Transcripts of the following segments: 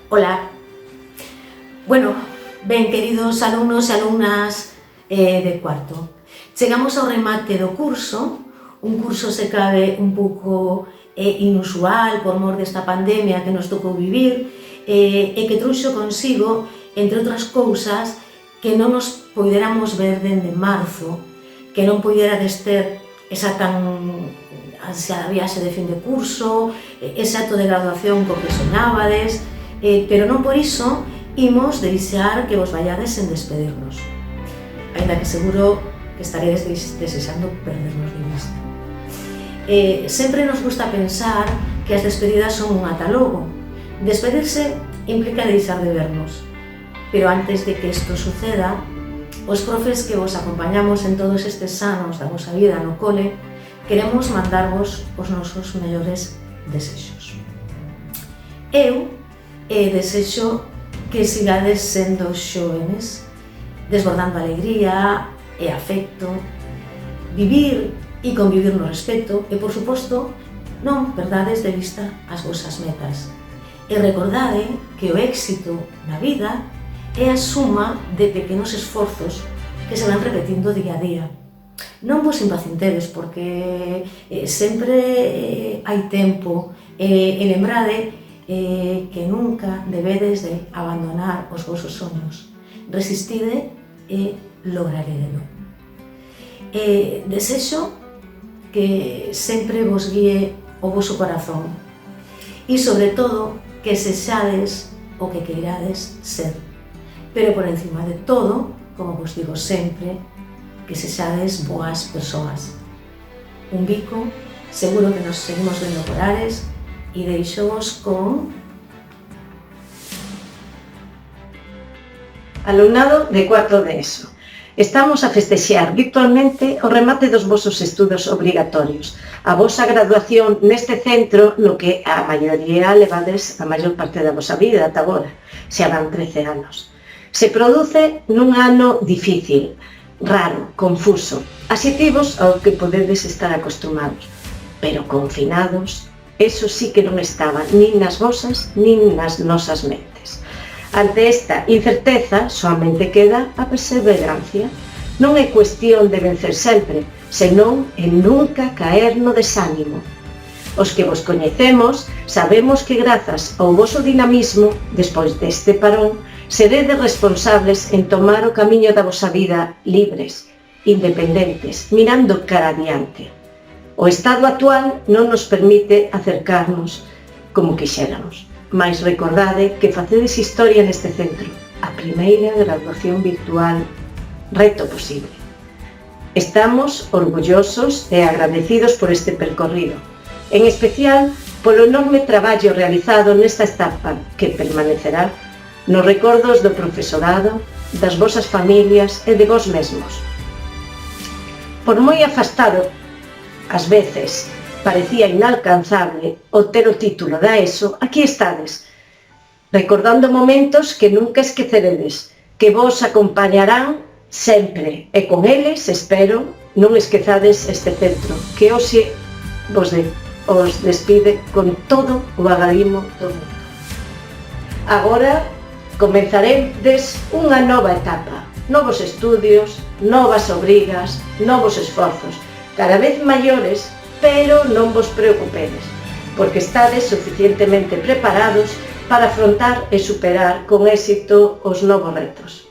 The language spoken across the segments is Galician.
Ola. Bueno, ben, queridos alumnos e alumnas de cuarto, chegamos ao remate do curso, un curso se cabe un pouco inusual por mor desta pandemia que nos tocou vivir e que trouxo consigo, entre outras cousas, que non nos poderamos ver dende marzo, que non poderades ter esa tan ansiada viaxe de fin de curso, ese acto de graduación co que soñábades, pero non por iso imos deixar que vos vayades sen despedirnos. Ainda que seguro que estaredes desexando perdernos de vista. Sempre nos gusta pensar que as despedidas son un atalogo. Despedirse implica deixar de vernos, pero antes de que isto suceda, os profes que vos acompañamos en todos estes anos da vosa vida no cole, queremos mandarvos os nosos mellores desexos. Eu desexo que sigades sendo xóvenes, desbordando alegría e afecto, vivir e convivir no respeto e, por suposto, non perdades de vista as vosas metas. E recordade que o éxito na vida é a suma de pequenos esforzos que se van repetindo día a día. Non vos impacientedes porque sempre hai tempo e lembrade que nunca debedes de abandonar os vosos soños. Resistide e lograredelo. Desexo que sempre vos guíe o voso corazón e, sobre todo, que sexades o que queirades ser. Pero por encima de todo, como vos digo sempre, que sexades boas persoas. Un bico, seguro que nos seguimos vendo por Ares, e deixo-vos con... Alumnado de cuarto de ESO. Estamos a festexear virtualmente o remate dos vosos estudos obrigatorios, a vosa graduación neste centro no que a maioría levades a maior parte da vosa vida ata agora, xa van 13 anos. Se produce nun ano difícil, raro, confuso, adxetivos ao que podedes estar acostumados, pero confinados. Eso sí que non estaba nin nas vosas nin nas nosas mentes. Ante esta incerteza, soamente queda a perseverancia. Non é cuestión de vencer sempre, senón en nunca caer no desánimo. Os que vos coñecemos sabemos que grazas ao voso dinamismo, despois deste parón, seredes responsables en tomar o camiño da vosa vida libres, independentes, mirando cara adiante. O estado actual non nos permite acercarnos como quixéramos, mais recordade que facedes historia neste centro, a primeira graduación virtual, reto posible. Estamos orgullosos e agradecidos por este percorrido, en especial polo enorme traballo realizado nesta etapa que permanecerá nos recordos do profesorado, das vosas familias e de vos mesmos. Por moi afastado, ás veces parecía inalcanzable o ter o título da ESO, aquí estades, recordando momentos que nunca esqueceredes, que vos acompañarán sempre, e con eles, espero, non esquezades este centro, que hoxe os despide con todo o agarimo do mundo. Agora comenzaredes unha nova etapa, novos estudios, novas obrigas, novos esforzos, cada vez maiores, pero non vos preocupedes, porque estades suficientemente preparados para afrontar e superar con éxito os novos retos.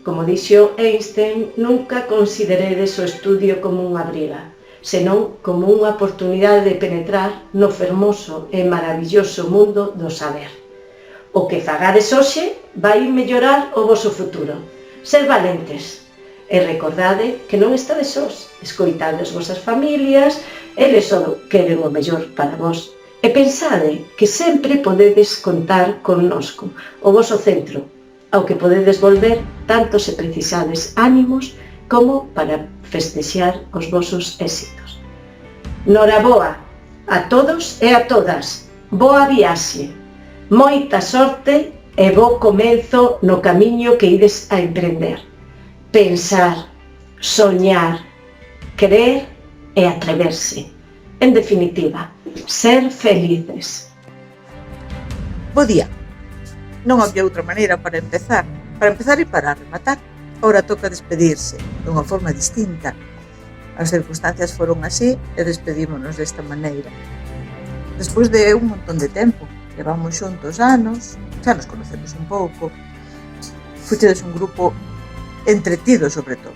Como dixo Einstein, nunca consideredes o estudio como unha briga, senón como unha oportunidade de penetrar no fermoso e maravilloso mundo do saber. O que fagades hoxe vai mellorar o voso futuro. Ser valentes. E recordade que non estades sós, escoitade as vosas familias, eles só queren o mellor para vos. E pensade que sempre podedes contar connosco, o voso centro, ao que podedes volver tanto se precisades ánimos como para festexar os vosos éxitos. Noraboa a todos e a todas, boa viaxe, moita sorte e bo comenzo no camiño que ides a emprender. Pensar, soñar, querer e atreverse. En definitiva, ser felices. Bo día. Non había outra maneira para empezar e para rematar. Ahora toca despedirse dunha forma distinta. As circunstancias foron así e despedímonos desta maneira. Despois de un montón de tempo, levamos xuntos anos, xa nos conocemos un pouco, fuchedes un grupo entretido sobre todo.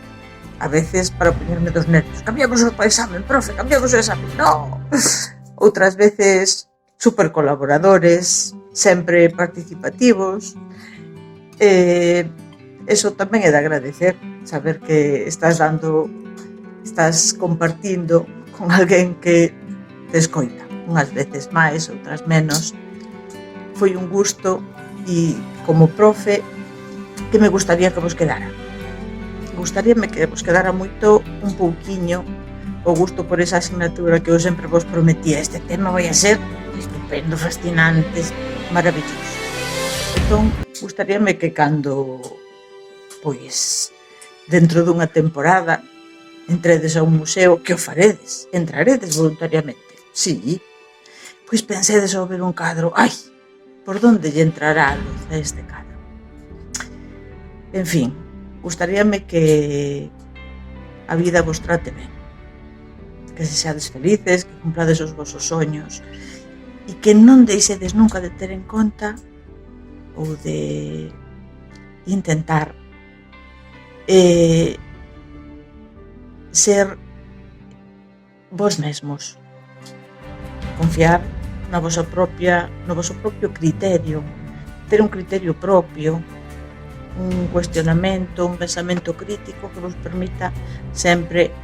A veces para poñerme dos nervios. Cambiamos o examen, profe, cambiamos o examen. No! Outras veces super colaboradores, sempre participativos. Eso tamén é de agradecer, saber que estás compartindo con alguén que te escoita, unhas veces máis, outras menos. Foi un gusto e, como profe, que me gustaría que vos quedara. Gustaríame que vos quedara moito un pouquiño o gusto por esa asignatura que eu sempre vos prometía. Este tema vai a ser estupendo, fascinante, maravilloso. Entón, gustaríame que cando, pois, dentro dunha temporada, entredes a un museo, que o faredes, entraredes voluntariamente. Sí, pois pensedes ao ver un cadro, ai, por onde lle entrará a luz a este cadro? En fin, gustaríame que a vida vos trate ben, que se seades felices, que cumplades os vosos soños e que non deixedes nunca de ter en conta ou de intentar ser vos mesmos, confiar no voso propio criterio, ter un criterio propio, un cuestionamento, un pensamento crítico que vos permita sempre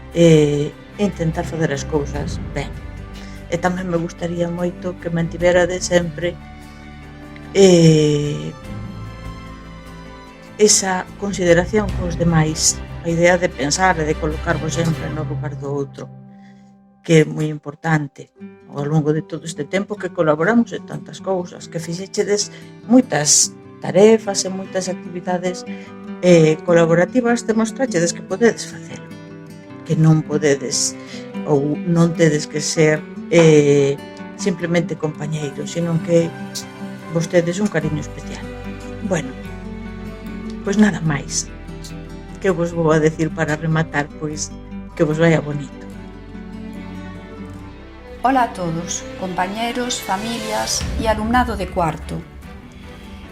intentar fazer as cousas ben. E tamén me gustaría moito que mantiverades sempre esa consideración cos demais, a idea de pensar e de colocarvos sempre no lugar do outro, que é moi importante ao longo de todo este tempo que colaboramos en tantas cousas, que fixechedes moitas tarefas e moitas actividades colaborativas, demostrachedes que podedes facelo, que non podedes ou non tedes que ser simplemente compañeiros, sino que vos tedes un cariño especial. Bueno, pois nada máis. Que vos vou a decir para rematar? Pois que vos vaya bonito. Hola a todos, compañeros, familias y alumnado de cuarto.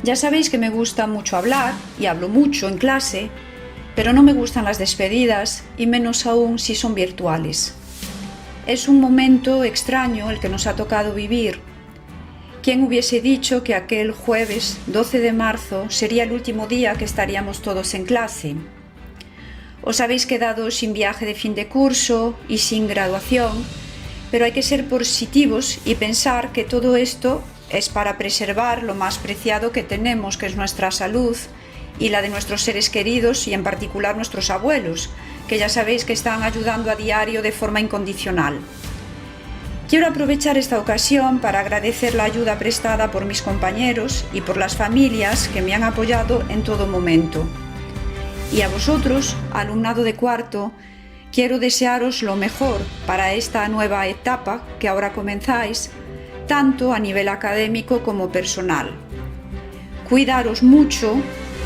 Ya sabéis que me gusta mucho hablar y hablo mucho en clase, pero no me gustan las despedidas y menos aún si son virtuales. Es un momento extraño el que nos ha tocado vivir. ¿Quién hubiese dicho que aquel jueves 12 de marzo sería el último día que estaríamos todos en clase? Os habéis quedado sin viaje de fin de curso y sin graduación, pero hay que ser positivos y pensar que todo esto es para preservar lo más preciado que tenemos, que es nuestra salud y la de nuestros seres queridos y en particular nuestros abuelos, que ya sabéis que están ayudando a diario de forma incondicional. Quiero aprovechar esta ocasión para agradecer la ayuda prestada por mis compañeros y por las familias que me han apoyado en todo momento. Y a vosotros, alumnado de cuarto, quiero desearos lo mejor para esta nueva etapa que ahora comenzáis, tanto a nivel académico como personal. Cuidaros mucho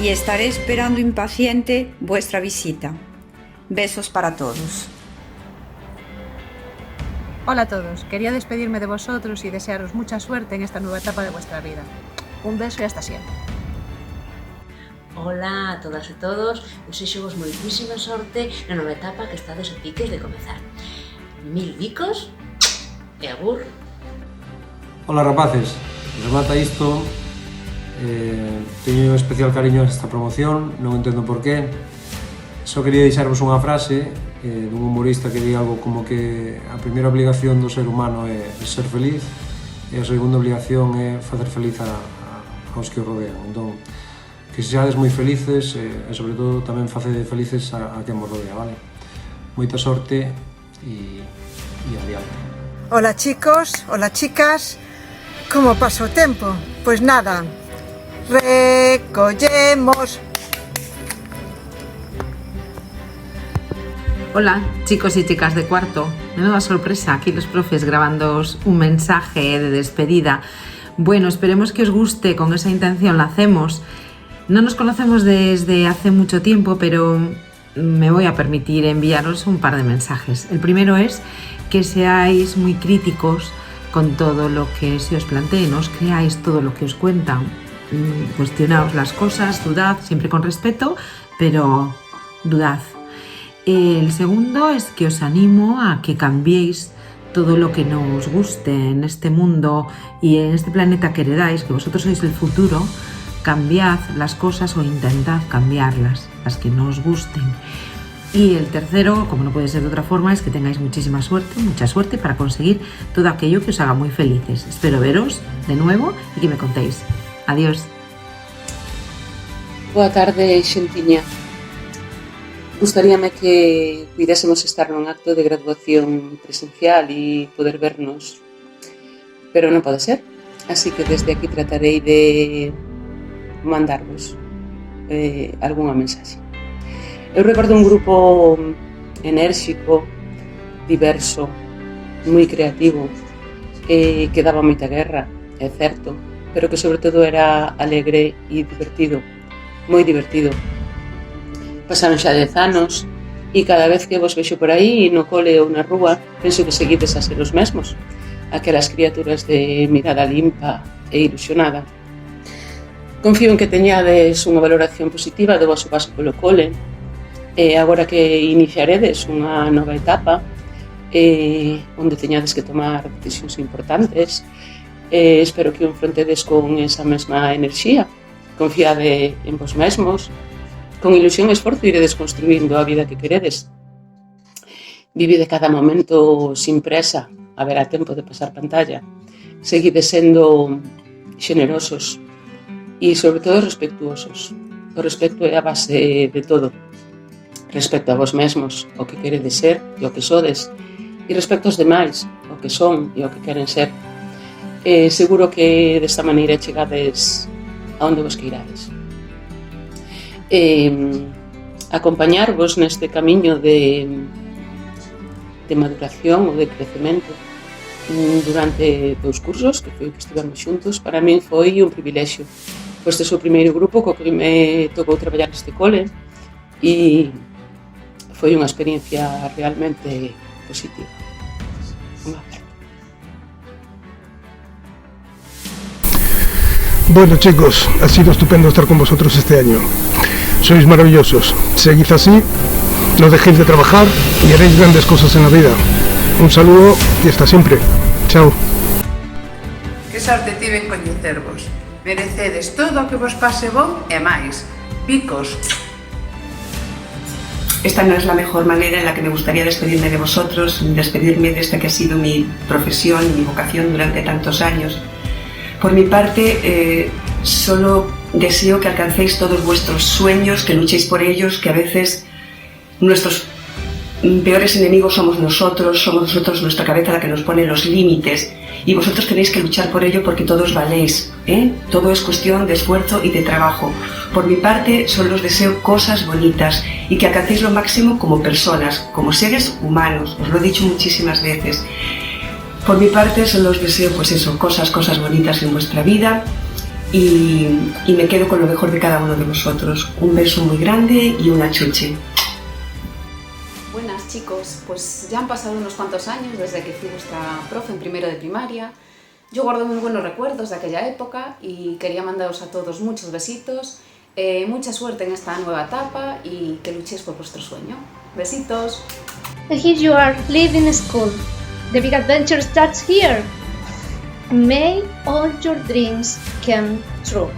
y estaré esperando impaciente vuestra visita. Besos para todos. Hola a todos, quería despedirme de vosotros y desearos mucha suerte en esta nueva etapa de vuestra vida. Un beso y hasta siempre. Ola a todas e todos, desexo-vos moitísima sorte na nova etapa que estades a piques de comezar. Mil bicos e agur. Ola rapaces, remata isto, teño especial cariño a esta promoción, non entendo por qué. Só quería deixarvos unha frase dun humorista que di algo como que a primeira obligación do ser humano é ser feliz e a segunda obligación é facer feliz aos que o rodean. Entón, que sexades moi felices e sobre todo tamén facede felices a quen vos rodea, vale? Moita sorte e adiante. Hola chicos, hola chicas, como pasa o tempo? Pois nada, recollemos. Hola chicos y chicas de cuarto, menuda sorpresa, aquí los profes grabándoos un mensaje de despedida. Bueno, esperemos que os guste, con esa intención la hacemos. No nos conocemos desde hace mucho tiempo, pero me voy a permitir enviaros un par de mensajes. El primero es que seáis muy críticos con todo lo que se os plantee, no os creáis todo lo que os cuentan. Cuestionaos las cosas, dudad, siempre con respeto, pero dudad. El segundo es que os animo a que cambiéis todo lo que no os guste en este mundo y en este planeta que heredáis, que vosotros sois el futuro. Cambiad las cosas o intentad cambiarlas, las que no os gusten. Y el tercero, como no puede ser de otra forma, es que tengáis muchísima suerte, mucha suerte para conseguir todo aquello que os haga muy felices. Espero veros de nuevo y que me contéis. Adiós. Boa tarde, xentiña. Gustaríame que puidésemos estar nun acto de graduación presencial e poder vernos, pero non pode ser, así que desde aquí tratarei de mandarvos algunha mensaxe. Eu recordo un grupo enérxico, diverso, moi creativo, que daba moita guerra, é certo, pero que sobre todo era alegre e divertido, moi divertido. Pasaron xa 10 anos e cada vez que vos vexo por aí no cole ou na rúa penso que seguides a ser os mesmos, aquelas criaturas de mirada limpa e ilusionada. Confío en que teñades unha valoración positiva do vosso paso polo cole e agora que iniciaredes unha nova etapa onde teñades que tomar decisións importantes, espero que enfrontedes con esa mesma enerxía. Confiade en vos mesmos, con ilusión e esforzo iredes construindo a vida que queredes. Vivide cada momento sin presa, haberá tempo de pasar pantalla. Seguide sendo xenerosos e, sobre todo, respectuosos. O respecto é a base de todo. Respecto a vos mesmos, o que queredes ser e o que sodes, e respecto aos demais, o que son e o que queren ser. Seguro que desta maneira chegades a onde vos queirades. Acompañarvos neste camiño de maduración ou de crecemento durante 2 cursos que foi que estivemos xuntos, para min foi un privilexio. Este é o primeiro grupo co que me tocou traballar neste cole e foi unha experiencia realmente positiva. Un abrazo. Bueno, chicos, ha sido estupendo estar con vosotros este año. Sois maravillosos. Seguid así, no dejéis de trabajar y haréis grandes cosas en la vida. Un saludo y hasta siempre. Chao. Que sorte tiven coñecervos. Merecedes todo o que vos pase bon e máis. Picos. Esta no es la mejor manera en la que me gustaría despedirme de vosotros, despedirme de esta que ha sido mi profesión y mi vocación durante tantos años. Por mi parte, solo deseo que alcancéis todos vuestros sueños, que luchéis por ellos, que a veces nuestros peores enemigos somos nosotros nuestra cabeza la que nos pone los límites y vosotros tenéis que luchar por ello porque todos valéis, todo es cuestión de esfuerzo y de trabajo. Por mi parte solo os deseo cosas bonitas y que alcancéis lo máximo como personas, como seres humanos, os lo he dicho muchísimas veces. Por mi parte solo os deseo pues eso, cosas bonitas en vuestra vida y me quedo con lo mejor de cada uno de vosotros. Un beso muy grande y una chuche. Buenas chicos, pues ya han pasado unos cuantos años desde que fui vuestra profe en primero de primaria. Yo guardo muy buenos recuerdos de aquella época y quería mandaros a todos muchos besitos, mucha suerte en esta nueva etapa y que luchéis por vuestro sueño. Besitos. And here you are, leaving school. The big adventure starts here. May all your dreams come true.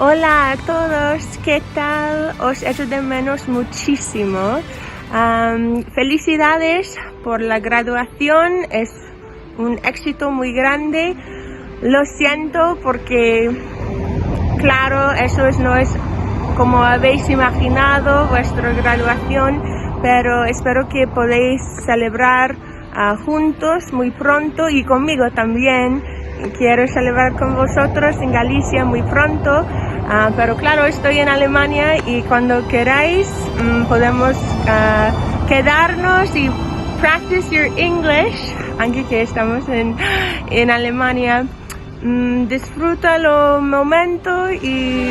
Hola a todos, ¿qué tal? Os echo de menos muchísimo. Felicidades por la graduación, es un éxito muy grande. Lo siento porque, claro, eso no es como habéis imaginado vuestra graduación, pero espero que podáis celebrar juntos muy pronto y conmigo también quiero celebrar con vosotros en Galicia muy pronto, pero claro, estoy en Alemania y cuando queráis podemos quedarnos y practice your English, aunque que estamos en Alemania. Disfruta los momentos y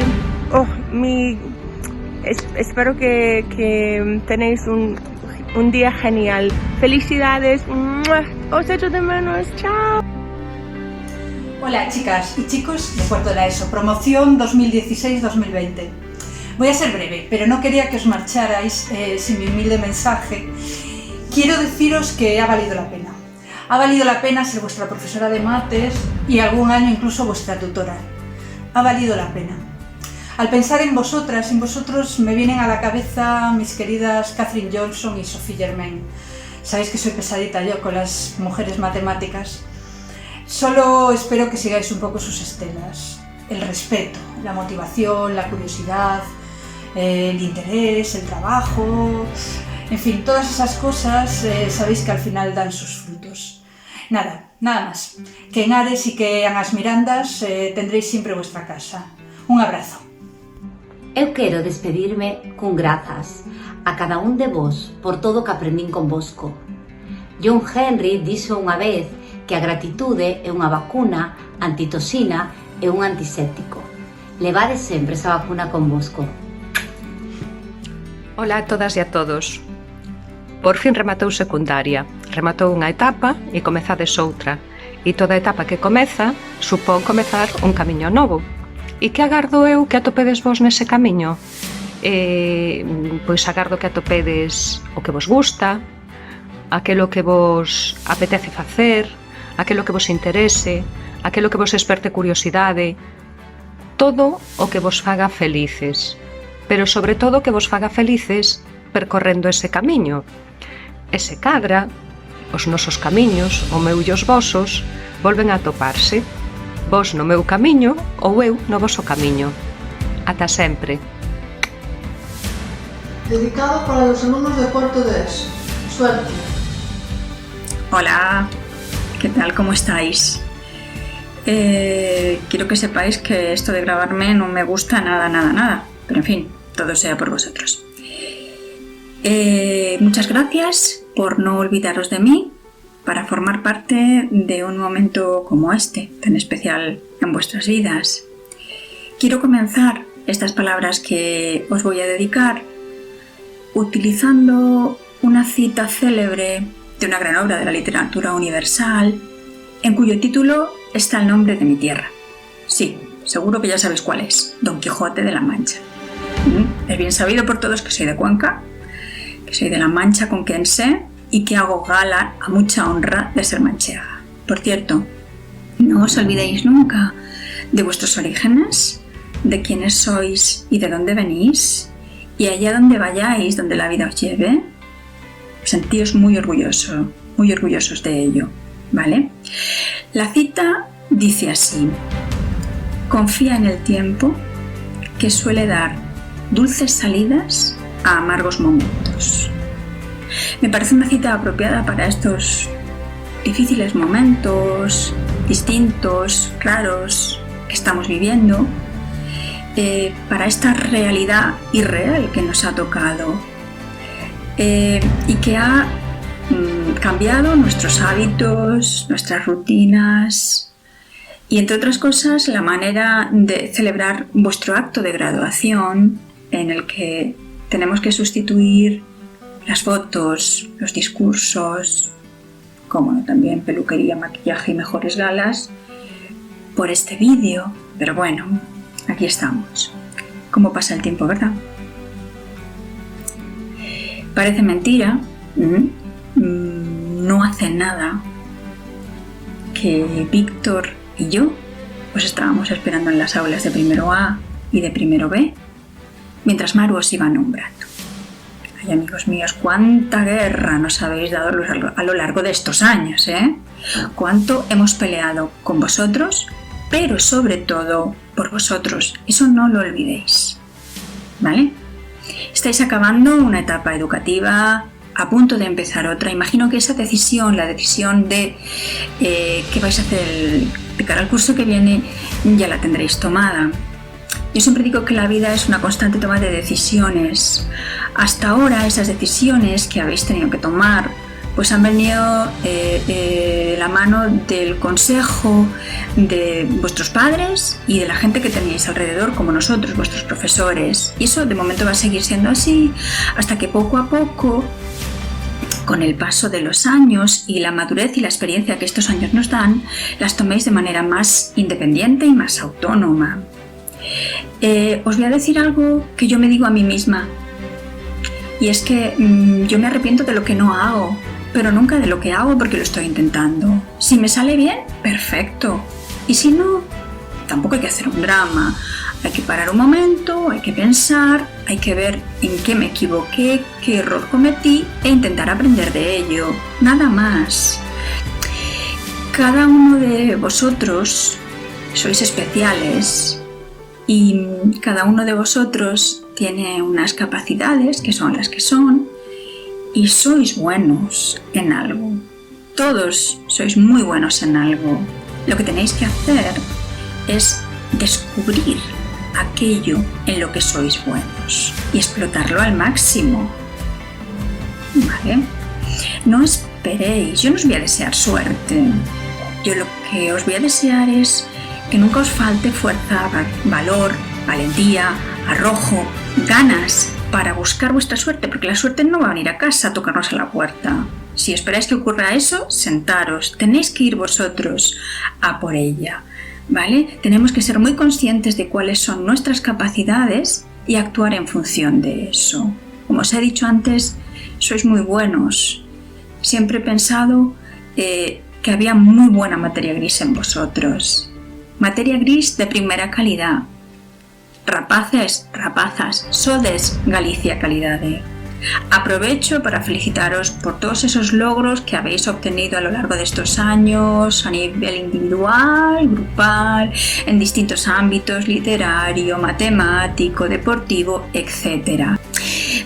espero que tenéis un día genial. Felicidades, os echo de menos, chao. Hola chicas y chicos de cuarto de la ESO, promoción 2016-2020. Voy a ser breve, pero no quería que os marcharais sin mi humilde mensaje. Quiero deciros que ha valido la pena. Ha valido la pena ser vuestra profesora de mates y algún año incluso vuestra tutora. Ha valido la pena. Al pensar en vosotras, en vosotros me vienen a la cabeza mis queridas Catherine Johnson y Sophie Germain. Sabéis que soy pesadita yo con las mujeres matemáticas. Solo espero que sigáis un poco sus estelas. El respeto, la motivación, la curiosidad, el interés, el trabajo... En fin, todas esas cosas sabéis que al final dan sus frutos. Nada más. Que en Ares y que en as Mirandas tendréis siempre vuestra casa. Un abrazo. Eu quero despedirme cun grazas a cada un de vos por todo o que aprendín convosco. John Henry dixo unha vez que a gratitude é unha vacuna antitoxina e un antiséptico. Levade sempre esa vacuna convosco. Ola a todas e a todos. Por fin rematou secundaria, rematou unha etapa e comezades outra. E toda etapa que comeza supón comezar un camiño novo. E que agardo eu que atopedes vos nese camiño? Pois agardo que atopedes o que vos gusta, aquelo que vos apetece facer, aquelo que vos interese, aquelo que vos desperte curiosidade, todo o que vos faga felices, pero sobre todo que vos faga felices percorrendo ese camiño. E se cadra, os nosos camiños, o meu e os vosos, volven a toparse. Vos no meu camiño ou eu no voso camiño. Ata sempre. Dedicado para los alumnos de cuarto de ESO. Suerte. Hola, ¿qué tal? ¿Cómo estáis? Quiero que sepáis que esto de grabarme no me gusta nada. Pero en fin, todo sea por vosotros. Muchas gracias por no olvidaros de mí para formar parte de un momento como este, tan especial en vuestras vidas. Quiero comenzar estas palabras que os voy a dedicar utilizando una cita célebre de una gran obra de la literatura universal, en cuyo título está el nombre de mi tierra. Sí, seguro que ya sabéis cuál es, Don Quijote de la Mancha. Es bien sabido por todos que soy de Cuenca, que soy de la Mancha conquense y que hago gala a mucha honra de ser manchega. Por cierto, no os olvidéis nunca de vuestros orígenes, de quiénes sois y de dónde venís, y allá donde vayáis, donde la vida os lleve, sentíos muy orgullosos de ello, ¿vale? La cita dice así: confía en el tiempo que suele dar dulces salidas a amargos momentos. Me parece una cita apropiada para estos difíciles momentos, distintos, raros, que estamos viviendo, para esta realidad irreal que nos ha tocado y que ha cambiado nuestros hábitos, nuestras rutinas y, entre otras cosas, la manera de celebrar vuestro acto de graduación, en el que tenemos que sustituir las fotos, los discursos, como no, también peluquería, maquillaje y mejores galas, por este vídeo. Pero bueno, aquí estamos. ¿Cómo pasa el tiempo, verdad? Parece mentira, no hace nada que Víctor y yo os estábamos esperando en las aulas de primero A y de primero B, mientras Maru os iba nombrando. Ay, amigos míos, cuánta guerra nos habéis dado a lo largo de estos años, ¿eh? Cuánto hemos peleado con vosotros, pero sobre todo por vosotros. Eso no lo olvidéis, ¿vale? Estáis acabando una etapa educativa a punto de empezar otra. Imagino que esa decisión, la decisión de qué vais a hacer de cara al curso que viene, ya la tendréis tomada. Yo siempre digo que la vida es una constante toma de decisiones. Hasta ahora esas decisiones que habéis tenido que tomar pues han venido la mano del consejo de vuestros padres y de la gente que teníais alrededor, como nosotros, vuestros profesores. Y eso de momento va a seguir siendo así hasta que poco a poco, con el paso de los años y la madurez y la experiencia que estos años nos dan, las toméis de manera más independiente y más autónoma. Os voy a decir algo que yo me digo a mí misma, y es que yo me arrepiento de lo que no hago, pero nunca de lo que hago porque lo estoy intentando. Si me sale bien, perfecto, y si no, tampoco hay que hacer un drama. Hay que parar un momento, hay que pensar, hay que ver en qué me equivoqué, qué error cometí e intentar aprender de ello, nada más. Cada uno de vosotros sois especiales y cada uno de vosotros tiene unas capacidades que son las que son y sois buenos en algo. Todos sois muy buenos en algo. Lo que tenéis que hacer es descubrir aquello en lo que sois buenos y explotarlo al máximo. ¿Vale? No esperéis, yo no os voy a desear suerte. Yo lo que os voy a desear es que nunca os falte fuerza, valor, valentía, arrojo, ganas para buscar vuestra suerte, porque la suerte no va a venir a casa a tocarnos a la puerta. Si esperáis que ocurra eso, sentaros, tenéis que ir vosotros a por ella, ¿vale? Tenemos que ser muy conscientes de cuáles son nuestras capacidades y actuar en función de eso. Como os he dicho antes, sois muy buenos. Siempre he pensado que había muy buena materia gris en vosotros. Materia gris de primera calidad. Rapaces, rapazas, sodes Galicia calidade. Aprovecho para felicitaros por todos esos logros que habéis obtenido a lo largo de estos años a nivel individual, grupal, en distintos ámbitos, literario, matemático, deportivo, etc.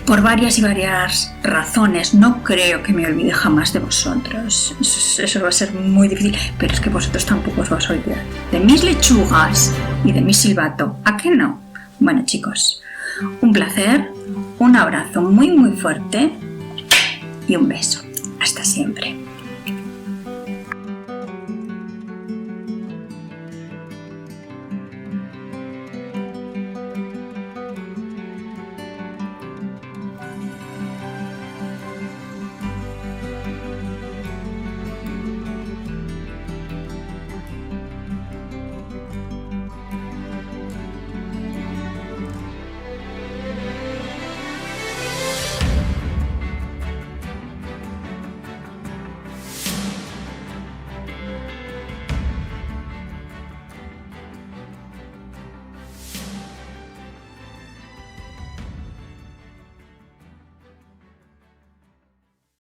Por varias y varias razones, no creo que me olvide jamás de vosotros. Eso va a ser muy difícil, pero es que vosotros tampoco os vais a olvidar de mis lechugas y de mi silbato. ¿A qué no? Bueno, chicos, un placer, un abrazo muy muy fuerte y un beso. Hasta siempre.